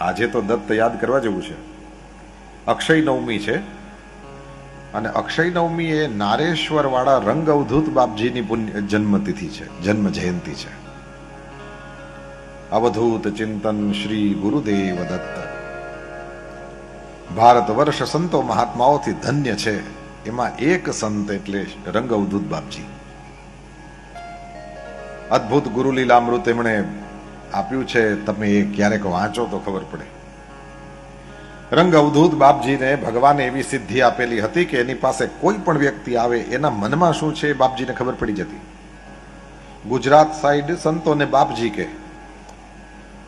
આજે તો દત્ત યાદ કરવા જેવું છે. અક્ષય નવમી છે અને અક્ષય નવમી એ નારેશ્વર વાળા રંગ અવધૂત બાપજીની જન્મતિથિ છે, જન્મ જયંતિ છે. અવધૂત ચિંતન શ્રી ગુરુદેવ દત્ત. ભારત વર્ષ સંતો મહાત્માઓથી ધન્ય છે, એમાં એક સંત એટલે રંગ અવધૂત બાપજી. અદ્ભુત ગુરુ લીલામૃત એમણે આપ્યું છે, તમે એ ક્યારેક વાંચો તો ખબર પડે. રંગ અવધૂત બાપજીને ભગવાને એવી સિદ્ધિ આપેલી હતી કે એની પાસે કોઈ પણ વ્યક્તિ આવે એના મનમાં શું છે એ બાપજીને ખબર પડી જતી. ગુજરાત સાઈડ સંતોને બાપજી કે,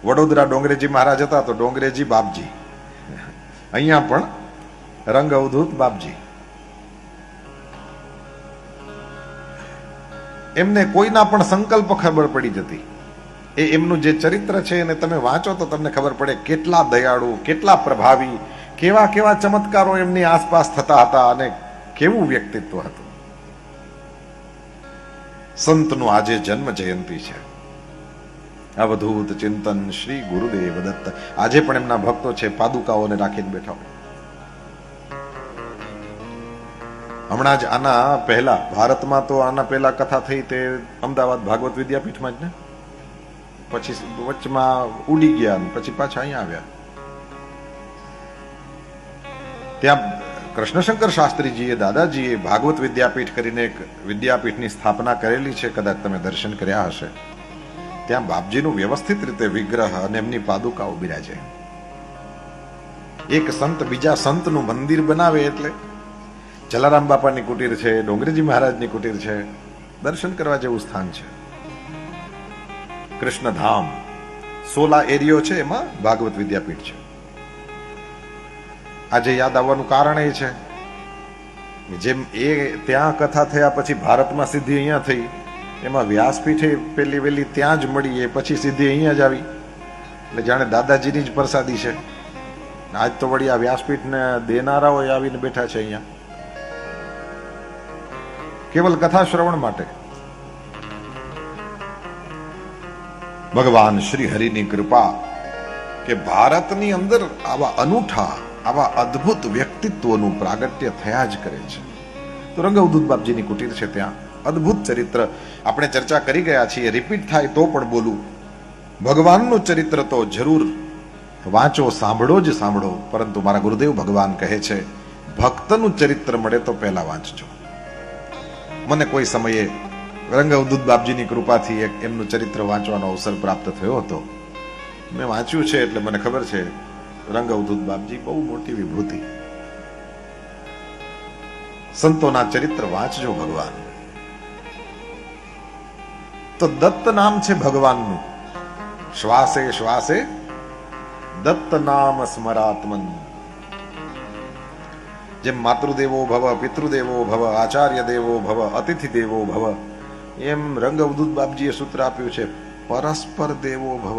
વડોદરા ડોંગરેજી મહારાજ હતા તો ડોંગરેજી બાપજી, અહીંયા પણ રંગ અવધૂત બાપજી. એમને કોઈના પણ સંકલ્પ ખબર પડી જતી. એ એમનું જે ચરિત્ર છે એને તમે વાંચો તો તમને ખબર પડે કેટલા દયાળુ, કેટલા પ્રભાવી, કેવા કેવા ચમત્કારો એમની આસપાસ થતા હતા અને કેવું વ્યક્તિત્વ હતું. સંતનું આજે જન્મ જયંતિ છે. અવધૂત ચિંતન શ્રી ગુરુદેવ દત્ત. આજે પણ એમના ભક્તો છે, પાદુકાઓને રાખીને બેઠા હોય. હમણાં જ આના પહેલા ભારતમાં તો આના પહેલા કથા થઈ તે અમદાવાદ ભાગવત વિદ્યાપીઠમાં જ ને, પછી વચમાં ઉડી ગયા, પછી પાછા અહીંયા આવ્યા. ત્યાં કૃષ્ણશંકર શાસ્ત્રીજીએ, દાદાજીએ ભાગવત વિદ્યાપીઠ કરીને એક વિદ્યાપીઠની સ્થાપના કરેલી છે, કદાચ તમે દર્શન કર્યા હશે. ત્યાં બાપજીનું વ્યવસ્થિત રીતે વિગ્રહ અને એમની પાદુકાઓ બિરાજે. એક સંત બીજા સંતનું મંદિર બનાવે એટલે જલારામ બાપાની કુટીર છે, ડોંગરેજી મહારાજની કુટીર છે, દર્શન કરવા જેવું સ્થાન છે. કૃષ્ણધામ 16 એરિયો છે, એમાં ભાગવત વિદ્યાપીઠ છે. આજે યાદ આવવાનું કારણ એ છે જેમ એ ત્યાં કથા થયા પછી ભારતમાં સિદ્ધિ અહીંયા થઈ, એમાં વ્યાસપીઠે પેલી વેલી ત્યાં જ મળી, એ પછી સિદ્ધિ અહીંયા જ આવી. એટલે જાણે દાદાજીની જ પ્રસાદી છે. આજ તો વળી આ વ્યાસપીઠને દેનારાઓ આવીને બેઠા છે અહીંયા કેવલ કથા શ્રવણ માટે. ભગવાન શ્રી હરિની કૃપા કે ભારતની અંદર આવા અનૂઠા, આવા અદ્ભુત વ્યક્તિત્વનું પ્રાગટ્ય થયા જ કરે છે. તો રંગ અવધૂત બાપજીની કુટીર છે, ત્યાં અદ્ભુત ચરિત્ર આપણે ચર્ચા કરી ગયા છીએ. રિપીટ થાય તો પણ બોલું, ભગવાનનું ચરિત્ર તો જરૂર વાંચો, સાંભળો જ સાંભળો. પરંતુ મારા ગુરુદેવ ભગવાન કહે છે ભક્તનું ચરિત્ર મળે તો પહેલા વાંચજો. મને કોઈ સમયે રંગ અવધૂત બાપજીની કૃપાથી એક એમનું ચરિત્ર વાંચવાનો અવસર પ્રાપ્ત થયો હતો. મેં વાંચ્યું છે એટલે મને ખબર છે રંગ અવધૂત બાપજી બહુ મોટી વિભૂતિ. સંતોના ચરિત્ર વાંચજો ભગવાન. તો દત્ત નામ છે ભગવાનનું. શ્વાસે શ્વાસે દત્ત નામ સ્મરાત્મન. જેમ માતૃદેવો ભવ, પિતૃદેવો ભવ, આચાર્ય દેવો ભવ, અતિથિ દેવો ભવ, એમ રંગ અવધૂત બાપજીએ સૂત્ર આપ્યું છે પરસ્પર દેવો ભવ.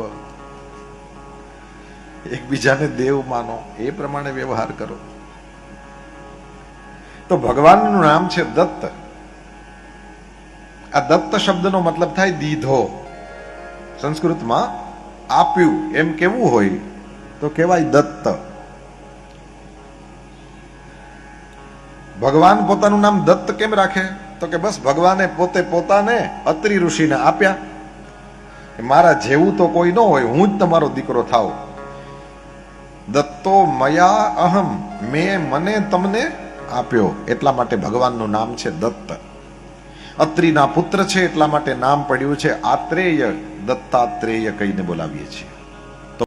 એકબીજાને દેવ માનો, એ પ્રમાણે વ્યવહાર કરો. તો ભગવાનનું નામ છે દત્ત. આ દત્ત શબ્દનો મતલબ થાય દીધો. સંસ્કૃતમાં આપ્યું એમ કેવું હોય તો કહેવાય દત્ત. ભગવાન પોતાનું નામ દત્ત કેમ રાખે તો કે બસ ભગવાને પોતે પોતાને અત્રિ ઋષિને આપ્યા. મારા જેવું તો કોઈ ન હોય, હું જ તમારો દીકરો થાવ. દત્તો મયા અહમ, મેં મને તમને આપ્યો. એટલા માટે ભગવાનનું નામ છે દત્ત. અત્રિના પુત્ર છે એટલા માટે નામ પડ્યું છે આત્રેય. દત્તાત્રેય કહીને બોલાવીએ છીએ.